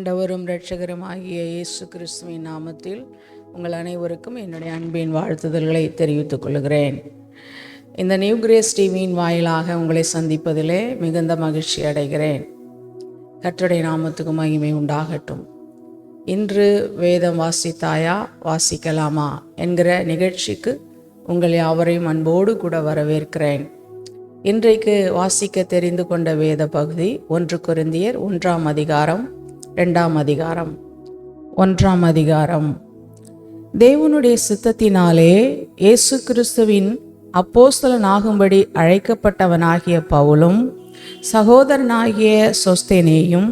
ஆண்டவரும் இரட்சகருமாகிய இயேசு கிறிஸ்துவின் நாமத்தில் உங்கள் அனைவருக்கும் என்னுடைய அன்பின் வாழ்த்துதல்களை தெரிவித்துக் கொள்கிறேன். இந்த நியூ கிரேஸ் டிவியின் வாயிலாக உங்களை சந்திப்பதிலே மிகுந்த மகிழ்ச்சி அடைகிறேன். கர்த்தருடைய நாமத்துக்கு மகிமை உண்டாகட்டும். இன்று வேதம் வாசித்தாயா வாசிக்கலாமா என்கிற நிகழ்ச்சிக்கு உங்கள் யாவரையும் அன்போடு கூட வரவேற்கிறேன். இன்றைக்கு வாசிக்க தெரிந்து கொண்ட வேத பகுதி 1 கொரிந்தியர் 1ஆம் அதிகாரம் 2ஆம் அதிகாரம். 1ஆம் அதிகாரம். தேவனுடைய சித்தத்தினாலே இயேசு கிறிஸ்துவின் அப்போஸ்தலனாகும்படி அழைக்கப்பட்டவனாகிய பவுலும் சகோதரனாகிய சொஸ்தேனேயும்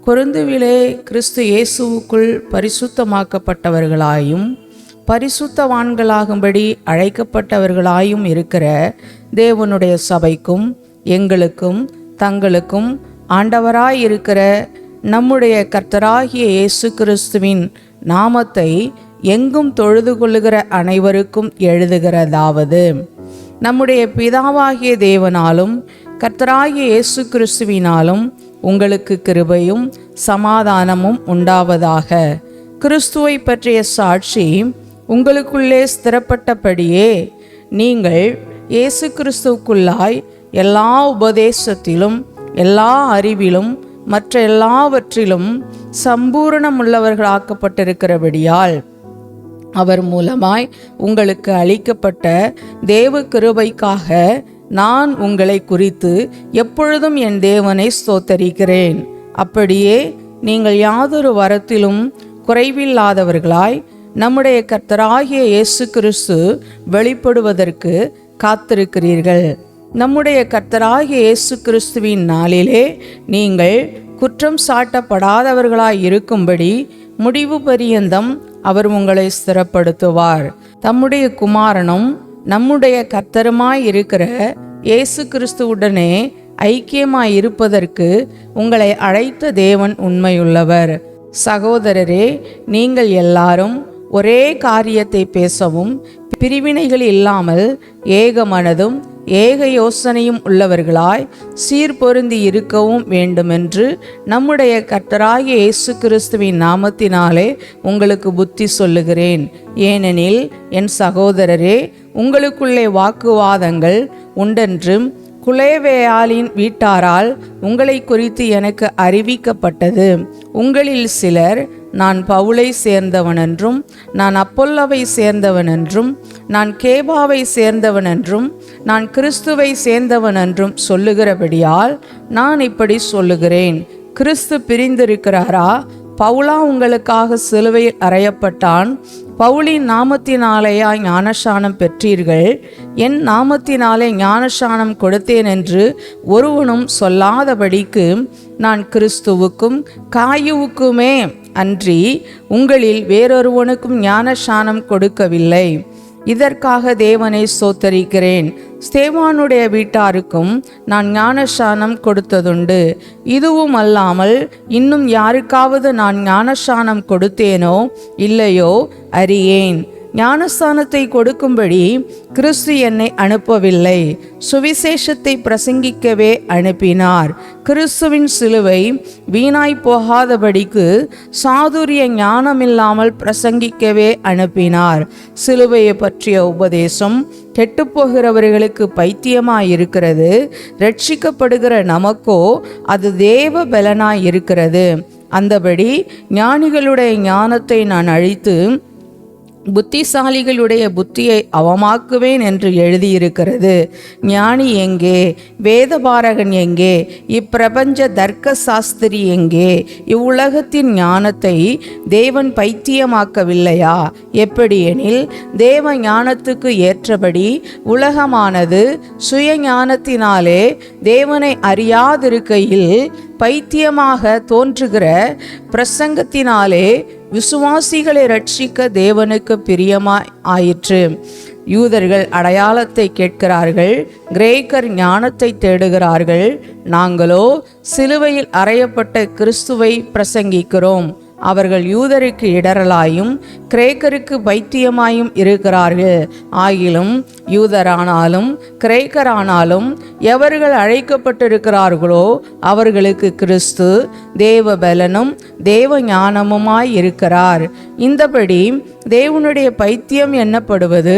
கொரிந்துவிலே கிறிஸ்து இயேசுவுக்குள் பரிசுத்தமாக்கப்பட்டவர்களாயும் பரிசுத்தவான்களாகும்படி அழைக்கப்பட்டவர்களாயும் இருக்கிற தேவனுடைய சபைக்கும் எங்களுக்கும் தங்களுக்கும் ஆண்டவராயிருக்கிற நம்முடைய கர்த்தராகிய இயேசு கிறிஸ்துவின் நாமத்தை எங்கும் தொழுது கொள்ளுகிற அனைவருக்கும் எழுதுகிறதாவது, நம்முடைய பிதாவாகிய தேவனாலும் கர்த்தராகிய இயேசு கிறிஸ்துவினாலும் உங்களுக்கு கிருபையும் சமாதானமும் உண்டாவதாக. கிறிஸ்துவை பற்றிய சாட்சி உங்களுக்குள்ளே ஸ்திரப்பட்டபடியே நீங்கள் இயேசு கிறிஸ்துவுக்குள்ளாய் எல்லா உபதேசத்திலும் எல்லா அறிவிலும் மற்ற எல்லாவற்றிலும் சம்பூரணமுள்ளவர்களாக்கப்பட்டிருக்கிறபடியால் அவர் மூலமாய் உங்களுக்கு அளிக்கப்பட்ட தேவ கிருபைக்காக நான் உங்களை குறித்து எப்பொழுதும் என் தேவனை ஸ்தோத்தரிக்கிறேன். அப்படியே நீங்கள் யாதொரு வரத்திலும் குறைவில்லாதவர்களாய் நம்முடைய கர்த்தராகிய இயேசு கிறிஸ்து வெளிப்படுவதற்கு காத்திருக்கிறீர்கள். நம்முடைய கர்த்தராகிய இயேசு கிறிஸ்துவின் நாளிலே நீங்கள் குற்றம் சாட்டப்படாதவர்களாய் இருக்கும்படி முடிவு பரியந்தம் அவர் உங்களை ஸ்திரப்படுத்துவார். தம்முடைய குமாரனும் நம்முடைய கர்த்தருமாய் இருக்கிற இயேசு கிறிஸ்துவுடனே ஐக்கியமாய் இருப்பதற்கு உங்களை அழைத்த தேவன் உண்மையுள்ளவர். சகோதரரே, நீங்கள் எல்லாரும் ஒரே காரியத்தை பேசவும் பிரிவினைகள் இல்லாமல் ஏக மனதும் ஏக யோசனையும் உள்ளவர்களாய் சீர்பொருந்தி இருக்கவும் வேண்டுமென்று நம்முடைய கர்த்தராகிய இயேசு கிறிஸ்துவின் நாமத்தினாலே உங்களுக்கு புத்தி சொல்லுகிறேன். ஏனெனில் என் சகோதரரே, உங்களுக்குள்ளே வாக்குவாதங்கள் உண்டென்றும் குலேவேயாளின் வீட்டாரால் உங்களை குறித்து எனக்கு அறிவிக்கப்பட்டது. உங்களில் சிலர் நான் பவுலை சேர்ந்தவனென்றும் நான் அப்பொல்லோவை சேர்ந்தவனென்றும் நான் கேபாவை சேர்ந்தவனென்றும் நான் கிறிஸ்துவை சேர்ந்தவனென்றும் சொல்லுகிறபடியால் நான் இப்படி சொல்லுகிறேன். கிறிஸ்து பிரிந்திருக்கிறாரா? பவுலா உங்களுக்காக சிலுவையில் அறையப்பட்டான். பவுலின் நாமத்தினாலேயா ஞானஸ்நானம் பெற்றீர்கள்? என் நாமத்தினாலே ஞானஸ்நானம் கொடுத்தேன் என்று ஒருவனும் சொல்லாதபடிக்கு நான் கிறிஸ்துவுக்கும் காயுவுக்குமே அன்றி உங்களில் வேறொருவனுக்கும் ஞானஸ்நானம் கொடுக்கவில்லை. இதற்காக தேவனை ஸ்தோத்தரிக்கிறேன். ஸ்தேவானுடைய வீட்டாருக்கும் நான் ஞானஸ்நானம் கொடுத்ததுண்டு. இதுவும் அல்லாமல் இன்னும் யாருக்காவது நான் ஞானஸ்நானம் கொடுத்தேனோ இல்லையோ அறியேன். ஞானஸ்தானத்தை கொடுக்கும்படி கிறிஸ்து என்னை அனுப்பவில்லை, சுவிசேஷத்தை பிரசங்கிக்கவே அனுப்பினார். கிறிஸ்துவின் சிலுவை வீணாய் போகாதபடிக்கு சாதுரிய ஞானமில்லாமல் பிரசங்கிக்கவே அனுப்பினார். சிலுவையை பற்றிய உபதேசம் கெட்டுப்போகிறவர்களுக்கு பைத்தியமாயிருக்கிறது, ரட்சிக்கப்படுகிற நமக்கோ அது தேவ பலனாயிருக்கிறது. அந்தபடி ஞானிகளுடைய ஞானத்தை நான் அழித்து புத்திசாலிகளுடைய புத்தியை அவமாக்குவேன் என்று எழுதியிருக்கிறது. ஞானி எங்கே? வேதபாரகன் எங்கே? இப்பிரபஞ்ச தர்க்க சாஸ்திரி எங்கே? இவ்வுலகத்தின் ஞானத்தை தேவன் பைத்தியமாக்கவில்லையா? எப்படியெனில் தேவ ஞானத்துக்கு ஏற்றபடி உலகமானது சுய ஞானத்தினாலே தேவனை அறியாதிருக்கையில் பைத்தியமாக தோன்றுகிற பிரசங்கத்தினாலே விசுவாசிகளை ரட்சிக்க தேவனுக்கு பிரியமாய் ஆயிற்று. யூதர்கள் அடையாளத்தை கேட்கிறார்கள், கிரேக்கர் ஞானத்தை தேடுகிறார்கள். நாங்களோ சிலுவையில் அறையப்பட்ட கிறிஸ்துவை பிரசங்கிக்கிறோம். அவர்கள் யூதருக்கு இடரலாயும் கிரேக்கருக்கு பைத்தியமாயும் இருக்கிறார்கள். ஆகிலும் யூதரானாலும் கிரேக்கரானாலும் எவர்கள் அழைக்கப்பட்டிருக்கிறார்களோ அவர்களுக்கு கிறிஸ்து தேவ பலனும் தேவ ஞானமுமாய் இருக்கிறார். இந்தபடி தேவனுடைய பைத்தியம் எண்ணப்படுவது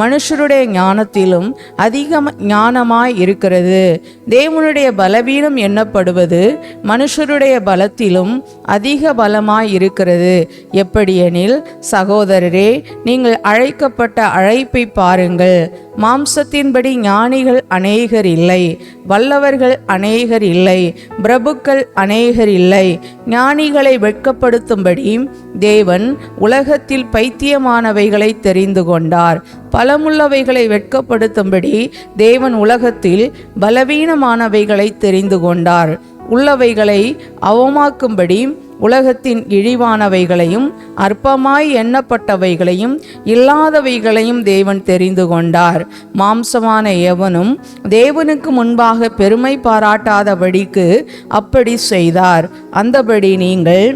மனுஷருடைய ஞானத்திலும் அதிக ஞானமாய் இருக்கிறது. தேவனுடைய பலவீனம் எண்ணப்படுவது மனுஷருடைய பலத்திலும் அதிக பலமாய் இருக்கிறது. எப்படியெனில், சகோதரரே, நீங்கள் அழைக்கப்பட்ட அழைப்பை பாருங்கள். மாம்சத்தின்படி ஞானிகள் அநேகர் இல்லை, வல்லவர்கள் அநேகர் இல்லை, பிரபுக்கள் அநேகர் இல்லை. ஞானிகளை வெட்கப்படுத்தும்படி தேவன் உலகத்தில் பைத்தியமானவைகளை தெரிந்து கொண்டார். பலமுள்ளவைகளை வெட்கப்படுத்தும்படி தேவன் உலகத்தில் பலவீனமானவைகளை தெரிந்து கொண்டார். உள்ளவைகளை அவமாக்கும்படி உலகத்தின் இழிவானவைகளையும் அற்பமாய் எண்ணப்பட்டவைகளையும் இல்லாதவைகளையும் தேவன் தெரிந்து கொண்டார். மாம்சமான எவனும் தேவனுக்கு முன்பாக பெருமை பாராட்டாதபடிக்கு அப்படி செய்தார். அந்தபடி நீங்கள்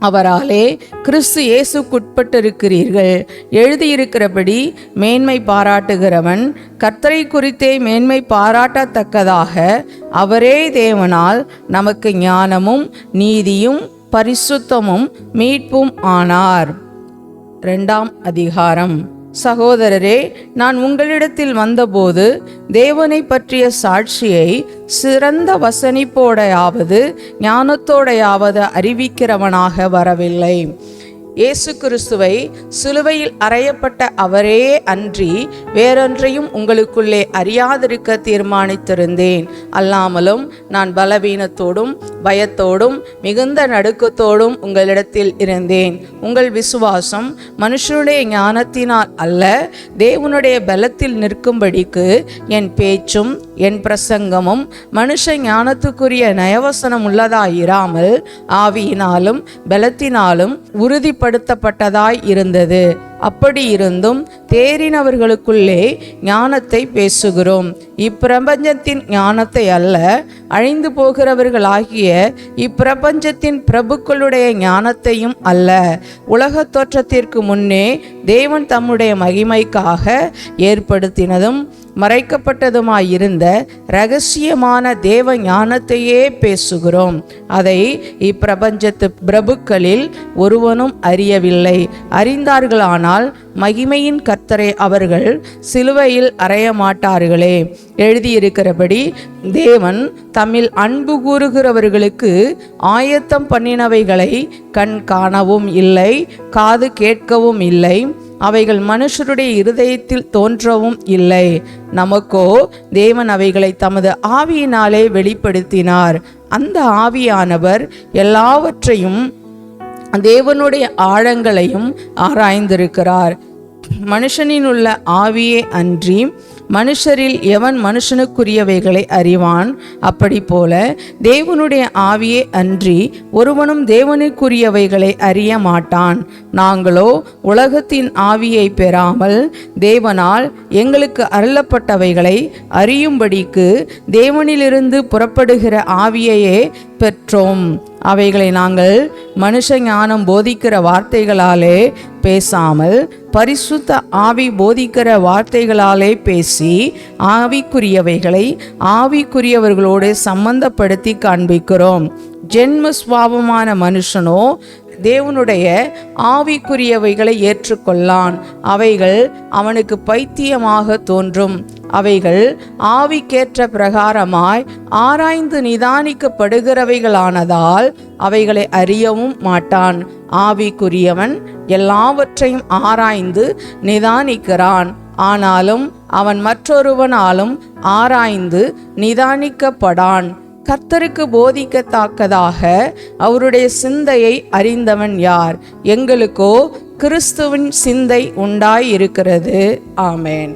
அவராலே கிறிஸ்து இயேசுக்குட்பட்டிருக்கிறீர்கள். எழுதியிருக்கிறபடி மேன்மை பாராட்டுகிறவன் கர்த்தரை குறித்தே மேன்மை பாராட்டத்தக்கதாக அவரே தேவனால் நமக்கு ஞானமும் நீதியும் பரிசுத்தமும் மீட்பும் ஆனார். 2ஆம் அதிகாரம். சகோதரரே, நான் உங்களிடத்தில் வந்தபோது தேவனை பற்றிய சாட்சியை சிறந்த வசனிப்போடையாவது ஞானத்தோடையாவது அறிவிக்கிறவனாக வரவில்லை. இயேசு கிறிஸ்துவை சிலுவையில் அறையப்பட்ட அவரே அன்றி வேறொன்றையும் உங்களுக்குள்ளே அறியாதிருக்க தீர்மானித்திருந்தேன். அல்லாமலும் நான் பலவீனத்தோடும் பயத்தோடும் மிகுந்த நடுக்கத்தோடும் உங்களிடத்தில் இருந்தேன். உங்கள் விசுவாசம் மனுஷனுடைய ஞானத்தினால் அல்ல, தேவனுடைய பலத்தில் நிற்கும்படிக்கு என் பேச்சும் என் பிரசங்கமும் மனுஷ ஞானத்துக்குரிய நயவசனம் உள்ளதாயிராமல் ஆவியினாலும் பலத்தினாலும் உறுதிப்படுத்தப்பட்டதாய் இருந்தது. அப்படி இருந்தும் தேறினவர்களுக்குள்ளே ஞானத்தை பேசுகிறோம். இப்பிரபஞ்சத்தின் ஞானத்தை அல்ல, அழிந்து போகிறவர்களாகிய இப்பிரபஞ்சத்தின் பிரபுக்களுடைய ஞானத்தையும் அல்ல. உலகத் தோற்றத்திற்கு முன்னே தேவன் தம்முடைய மகிமைக்காக ஏற்படுத்தினதும் மறைக்கப்பட்டதுமாயிருந்த இரகசியமான தேவ ஞானத்தையே பேசுகிறோம். அதை இப்பிரபஞ்சத்து பிரபுக்களில் ஒருவனும் அறியவில்லை. அறிந்தார்களானால் மகிமையின் கர்த்தரை அவர்கள் சிலுவையில் அறைய மாட்டார்களே. எழுதியிருக்கிறபடி தேவன் தம்மில் அன்பு கூறுகிறவர்களுக்கு ஆயத்தம் பண்ணினவைகளை கண் காணவும் இல்லை, காது கேட்கவும் இல்லை, அவைகள் மனுஷருடைய இருதயத்தில் தோன்றவும் இல்லை. நமக்கோ தேவன் அவைகளை தமது ஆவியினாலே வெளிப்படுத்தினார். அந்த ஆவியானவர் எல்லாவற்றையும் தேவனுடைய ஆழங்களையும் ஆராய்ந்திருக்கிறார். மனுஷனில் உள்ள ஆவியே அன்றி மனுஷரில் எவன் மனுஷனுக்குரியவைகளை அறிவான்? அப்படி போல தேவனுடைய ஆவியே அன்றி ஒருவனும் தேவனுக்குரியவைகளை அறிய மாட்டான். நாங்களோ உலகத்தின் ஆவியை பெறாமல் தேவனால் எங்களுக்கு அருளப்பட்டவைகளை அறியும்படிக்கு தேவனிலிருந்து புறப்படுகிற ஆவியையே பெற்றோம். அவைகளை நாங்கள் மனுஷ ஞானம் போதிக்கிற வார்த்தைகளாலே பேசாமல் பரிசுத்த ஆவி போதிக்கிற வார்த்தைகளாலே பேசி ஆவிக்குரியவைகளை ஆவிக்குரியவர்களோடு சம்பந்தப்படுத்தி காண்பிக்கிறோம். ஜென்ம சுவாபமான மனுஷனோ தேவனுடைய ஆவிக்குரியவைகளை ஏற்றுக்கொள்ளான். அவைகள் அவனுக்கு பைத்தியமாக தோன்றும். அவைகள் ஆவிக்கேற்ற பிரகாரமாய் ஆராய்ந்து நிதானிக்கப்படுகிறவைகளானதால் அவைகளை அறியவும் மாட்டான். ஆவிக்குரியவன் எல்லாவற்றையும் ஆராய்ந்து நிதானிக்கிறான். ஆனாலும் அவன் மற்றொருவனாலும் ஆராய்ந்து நிதானிக்கப்படான். கர்த்தருக்கு போதிக்கத்தக்கதாக அவருடைய சிந்தையை அறிந்தவன் யார்? எங்களுக்கோ கிறிஸ்துவின் சிந்தை உண்டாயிருக்கிறது. ஆமேன்.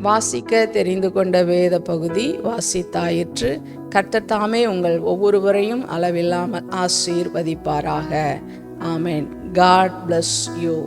வாசிக்க தெரிந்து கொண்ட வேத பகுதி வாசித்தாயிற்று. கர்த்தர் தாமே உங்கள் ஒவ்வொருவரையும் அளவில்லாமல் ஆசீர்வதிப்பாராக. ஆமேன். God bless you.